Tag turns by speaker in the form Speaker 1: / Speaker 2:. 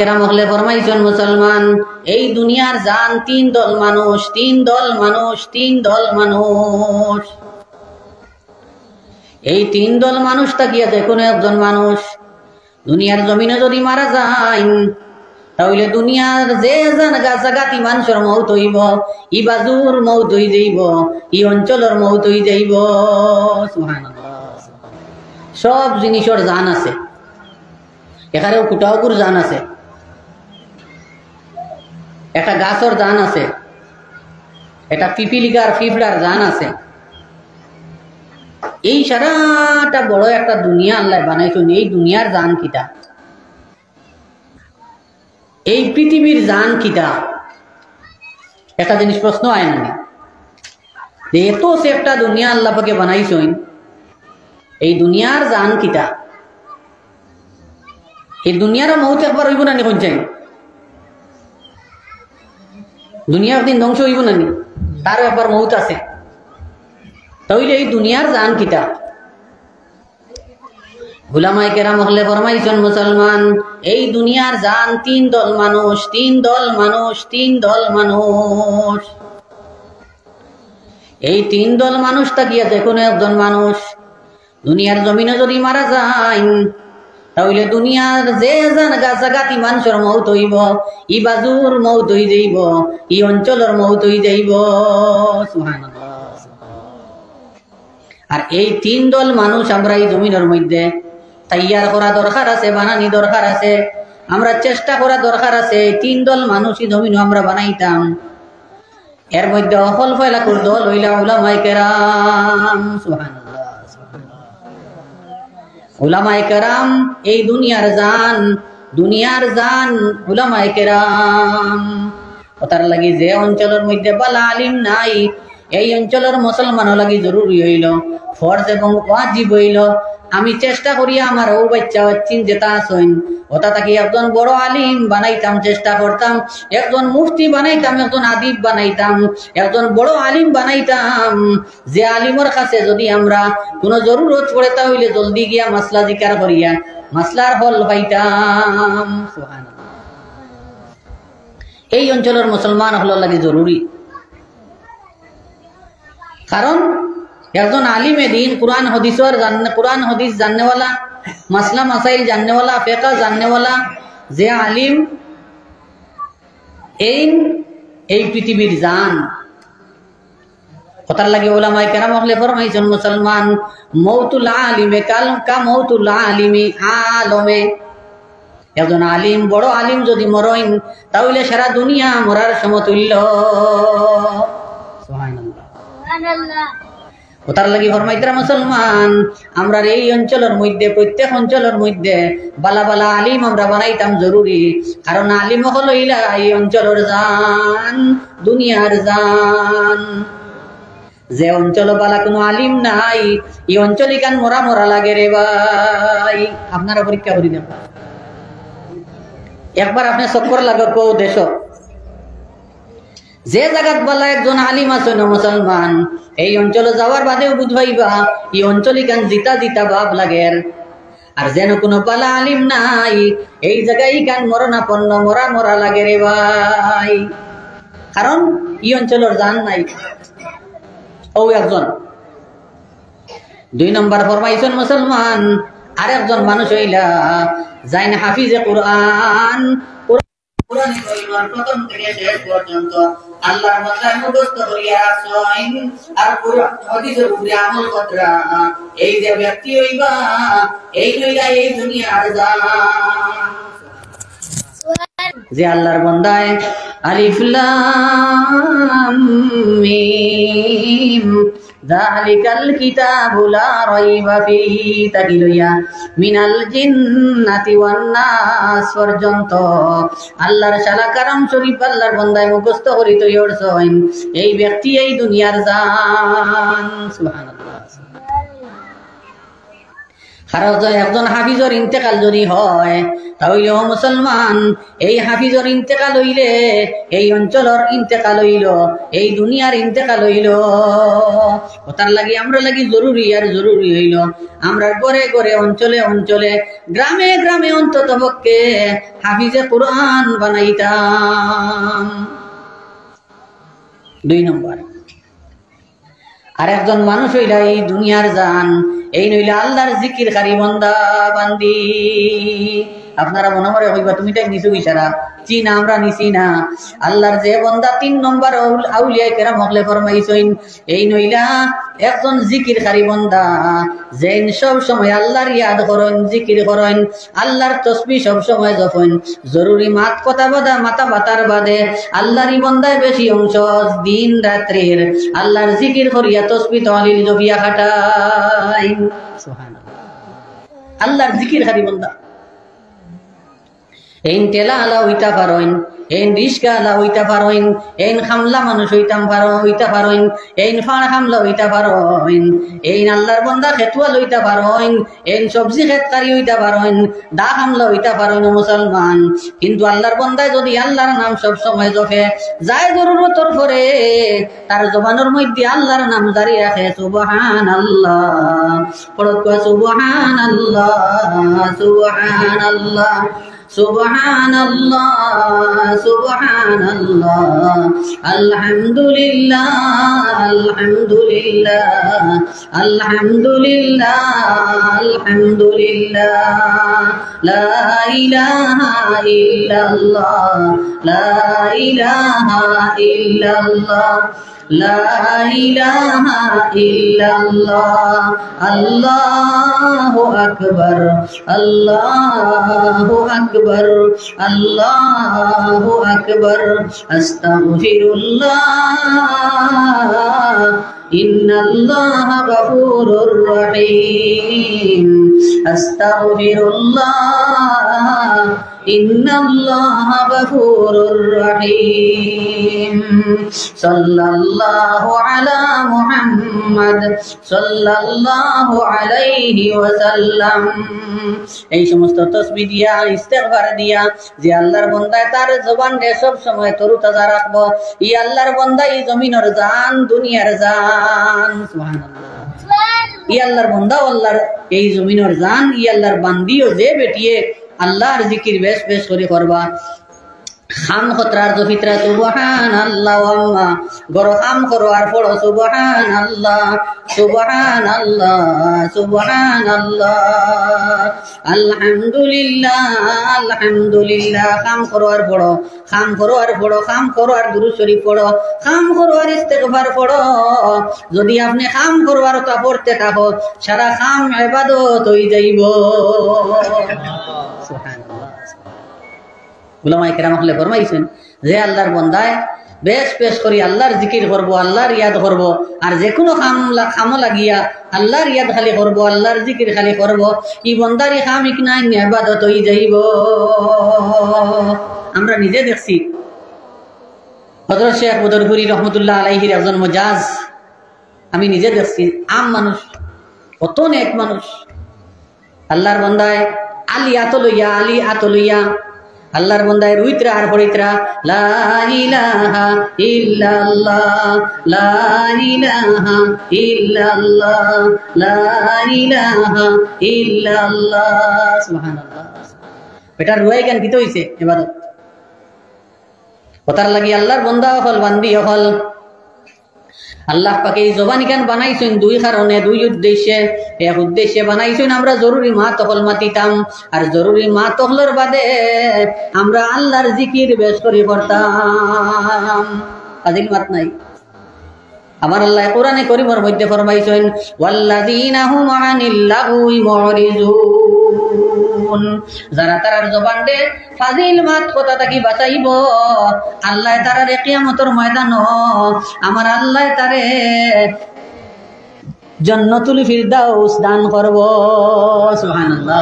Speaker 1: কেরাম হলে ফরমাইছেন মুসলমান এই দুনিয়ার জান তিন দল মানুষ, তিন দল মানুষ, তিন দল মানুষ। এই তিন দল মানুষ তাকিয়া যে কোনো একজন মানুষ দুনিয়ার জমিনে যদি মারা যায় তাহলে দুনিয়ার যে জায়গাতি মানুষের মৌত হইব, ই বাজুর মৌত হই যাইব, ই অঞ্চলের মৌত হই যাইব। সুবহানাল্লাহ। সব জিনিসের জান আছে, এখানেও কুটাকুর জান আছে, একটা গাছর জান আছে, একটা পিপিলিকার ফিফড়ার জান আছে। এই সারাটা বড় একটা দুনিয়া আল্লাহ বানাইছেন। এই দুনিয়ার জান কিটা, এই পৃথিবীর জান কিটা, একটা জিনিস প্রশ্ন হয় না যে এত সে একটা দুনিয়া আল্লাহ পাকে বানাইছেন, এই দুনিয়ার জান কিটা? এই দুনিয়ার মৌত একবার হইব না নি? কোন চাই দুনিয়া একদিন ধ্বংস হইব না নি? তারও একবার মৌত আছে। তাহলে এই দুনিয়ার জান কিটা? উলামায়ে কেরাম হলে ফরমাইছেন মুসলমান এই দুনিয়ার জান তিন দল মানুষ, তিন দল মানুষ, তিন দল মানুষ। এই তিন দল মানুষ তাকিয়া যে কোনো একজন মানুষ দুনিয়ার জমিনে যদি মারা যায় তাহলে দুনিয়ার যে জায়গাতি মানুষের মৌত হইব, ই বাজুর মৌত হই যাইব, ই অঞ্চলের মৌত হই যাইব। সুবহানাল্লাহ। আর এই তিন দল মানুষ আমরা এই জমিনের মধ্যে তৈয়ার করা দরকার আছে, বানানি দরকার আছে, আমরা চেষ্টা করা দরকার আছে। এই তিন দল মানুষই জমিন আমরা বানাইতাম। এর মধ্যে অফল ফয়লাকুর দল হইলা উলামায়ে কেরাম। সুবহানাল্লাহ। উলামায়ে কেরাম এই দুনিয়ার জান, দুনিয়ার জান উলামায়ে কেরাম। ওটার লাগি যে অঞ্চলের মধ্যে বালা আলিম নাই, এই অঞ্চলের মুসলমানও লাগি জরুরি হইল, ফরজ এবং ওয়াজিব হইল আমি চেষ্টা করি আমার ও বাচ্চা বাচ্চিন যেটা আসেন ওটা তাকে একজন বড় আলিম বানাইতাম, চেষ্টা করতাম, একজন মুফতি বানাইতাম, একজন আদিব বানাইতাম, একজন বড় আলিম বানাইতাম, যে আলিমের কাছে যদি আমরা কোনো জরুরত পড়ে তাহলে জলদি গিয়া মাসলা জিকার করিয়া মাসলার হল পাইতাম। সুবহানাল্লাহ। এই অঞ্চলের মুসলমান হল লাগে জরুরি, কারণ একজন আলিমে দিন কুরআন হাদিসের কুরআন হাদিস জাননেওয়ালা, মাসলা মাসাইল জাননেওয়ালা, ফিকহ জাননেওয়ালা যে আলিম এই পৃথিবীর জান। কথার লাগে উলামায়ে কেরাম হলে ফরমাইছেন মুসলমান মৌতুল আলিমে কা মৌতুল আলিমি আলমে। একজন আলিম বড় আলিম যদি মরেন তাহলে সারা দুনিয়া মরার সমতুল্য। সুবহানাল্লাহ। সুবহানাল্লাহ। ওটার লাগি ফরমাইতরা মুসলমান আমরা এই অঞ্চলের মধ্যে প্রত্যেক অঞ্চলের মধ্যে বালা বালা আলিম আমরা বানাইতাম জরুরি, কারণ আলিম হলো ইলা এই অঞ্চলের জান, দুনিয়ার জান। যে অঞ্চল বালা কোনো আলিম নাই এই অঞ্চলে কান মরা মরা লাগে রে ভাই। আপনারা পরীক্ষা করি দেন একবার, আপনি চক্কর লাগক দেশ যে জায়গাত বালা একজন আলিম আছে না মুসলমান এই অঞ্চলে যাওয়ার বাদেও বুঝবাইবা এই অঞ্চলে কান জিতা জিতা ভাব লাগে। আর যেন কোনো বালা আলিম নাই এই জায়গায় কান মরণাপন্ন মরা মরা লাগে রে ভাই, কারণ এই অঞ্চলের জান নাই। ও একজন। দুই নম্বর ফরমাইছেন মুসলমান আর একজন মানুষ হইলা যাইন হাফিজে কুরআন, প্রথম থেকে শেষ পর্যন্ত আল্লাহর মাসলার মুখস্থ করিয়া আসেন আর কুরআন হাদিসের উপরে আমল করা এই যে ব্যক্তি হইবা এই হইলা এই দুনিয়ার জান। যে আল্লাহর বান্দায় আলিফ লাম মিম যালিকাল কিতাবু লা রাইবা ফীহি তাকিলুয়া মিনাল জিন্নাতি ওয়ান নাস পর্যন্ত আল্লাহর শালা কারাম শরীফ আল্লাহর বান্দায় মুখস্থ করি তো ইরসন এই ব্যক্তি এই দুনিয়ার জান। সুবহানাল্লাহ। কারণ একজন হাফিজর ইন্তেকাল যদি হয় তাহলে মুসলমান এই হাফিজর ইন্তেকাল হইলে এই অঞ্চলের ইন্তেকাল হইল, এই দুনিয়ার ইন্তেকাল হইল। তার লাগি আমরা লাগি জরুরি আর জরুরি হইল আমরা ঘরে ঘরে অঞ্চলে অঞ্চলে গ্রামে গ্রামে অন্তত পক্ষে হাফিজে কোরআন বানাইতাম। 2 নম্বর, আর একজন মানুষ হইলা এই দুনিয়ার জান, এই নইলে আল্লাহর জিকির খারি বন্দা বান্দি। আপনারা মনে মনে হইবা তুমি তাই নিছু ইশারা চিনা, আমরা নিছি না। আল্লাহর যে বন্দা 3 নম্বর আউলিয়া কেরাম হকলে ফরমাইছেন, এই নইলা একজন জিকির খারি বন্দা যেন সব সময় আল্লাহর ইয়াদ করেন, জিকির করেন, আল্লাহর তসবিহ সব সময় জপেন। জরুরি মাত কথা বাদা মাথা বাতার বাদে আল্লাহরই বন্দায় বেশি অংশ দিন রাত্রির আল্লাহর জিকির করিয়া তসবিহ তাহলিল জপিয়া খাটাই। সুবহানাল্লাহ, আল্লাহর জিকির খারি বন্দা। এইন টেলা আলা হইতা পারেন, এইন রিস্কা আলা হইতা পারেন, এইন খামলা মানুষ হইতা পারেন, এইন ফাড় খামলা হইতা পারেন, এইন আল্লাহর বন্দা খেতুয়া লইতা পারেন, এইন সবজি খেতকারি হইতা পারেন, দা খামলা হইতা পারেন মুসলমান। কিন্তু আল্লাহর বন্দায় যদি আল্লাহর নাম সব সময় জপে, যায় জরুরতর পরে তার জবানের মধ্যে আল্লাহর নাম জারি রাখে। সুবহানাল্লাহ, পড়ত সুবহানাল্লাহ, সুবহানাল্লাহ, সুবহানাল্লাহ, সুবহানাল্লাহ, আলহামদুলিল্লাহ, আলহামদুলিল্লাহ, আলহামদুলিল্লাহ, আলহামদুলিল্লাহ, লা ইলাহা ইল্লাল্লাহ, লা ইলাহা ইল্লাল্লাহ, লা ইলাহা ইল্লাল্লাহ, আল্লাহু আকবার, আল্লাহু আকবার, আল্লাহু আকবার, আস্তাগফিরুল্লাহ, ইন্নাল্লাহা গফুরুর রহিম, আস্তাগফিরুল্লাহ, ইন্নাল্লাহা গফুরুর রহিম। সাল্লাল্লাহু আলা মুহাম্মদ সাল্লাল্লাহু আলাইহি ওয়াসাল্লাম। এই সমস্ত তাসবিহ দিয়া ইস্তিগফার দিয়া যে আল্লাহর বান্দা তার জবানে সব সময় তরুতাজা রাখবো, ই আল্লাহর বান্দা এই জমিনের জান, দুনিয়ার জান। সুবহানাল্লাহ, ই আল্লাহর বান্দা আল্লাহর এই জমিনের জান, ই আল্লাহর বান্দিও যে বেটিয়ে আল্লাহর জিকির বেশ বেশ করে করবা। খাম খতরার জফিত্রা সুবহানাল্লাহ, আম্মা গরো খাম করো আর পড়ো সুবহানাল্লাহ, সুবহানাল্লাহ, সুবহানাল্লাহ, আলহামদুলিল্লাহ, আলহামদুলিল্লাহ। খাম করো আর পড়ো, খাম করো আর পড়ো, খাম করো আর দুরূদ শরীফ পড়ো, খাম করো আর ইস্তিগফার পড়ো। যদি আপনি খাম করো আর তা পড়তে থাকো, সারা খাম ইবাদত হয়ে যাইব। সুবহানাল্লাহ। উলামায়ে কেরাম হলে ফরমাইছেন যে আল্লাহর বান্দায় বেশ বেশ করি আল্লাহর জিকির করবো, আল্লাহর ইয়াদ করবো, আর যে কোনো খাম লাগিয়া আল্লাহর ইয়াদ খালি করবো, আল্লাহর জিকির খালি করবো, ই বন্দারি খাম ইকনাই ইবাদত হয়ে যাইব। আমরা নিজে দেখছি হযরত শেখ বদরপুরি রহমতুল্লাহ আলাইহির একজন মুজাজ, আমি নিজে দেখছি আম মানুষ, কত নেক মানুষ, আল্লাহর বান্দায় আলী আতলইয়া, আলী আতলইয়া আল্লাহর বান্দায় রুইত্রা আর পড়িত্রা লা ইলাহা ইল্লাল্লাহ, লা ইলাহা ইল্লাল্লাহ, লা ইলাহা ইল্লাল্লাহ। সুবহানাল্লাহ। বেটার রুয়াই গান কিতে হইছে ইবাদত। কথার লাগি আল্লাহর বান্দা হল, বান্দি হল, আল্লাহ পাকে এই জবানি গান বানাইছেন 2 কারণে, 2 উদ্দেশ্যে। এক উদ্দেশ্যে বানাইছেন আমরা জরুরি মা তহল মাতিতাম, আর জরুরি মা তহলর বাদে আমরা আল্লাহর জিকির বেশ করে করতাম। কাজিল মাত নাই। আমার আল্লাহ কোরআনে কারীমের মধ্যে ফরমাইছেন ওয়াল্লাযীনা হুম আনিল লাগwi মুরিজুন, যারা তারার জবান দে ফাজিল মাত কথা তাকি বাঁচাইব, আল্লাহ তারারে কিয়ামতের ময়দান আমার আল্লাহ তারে জান্নাতুল ফিরদাউস দান করব। সুবহানাল্লাহ।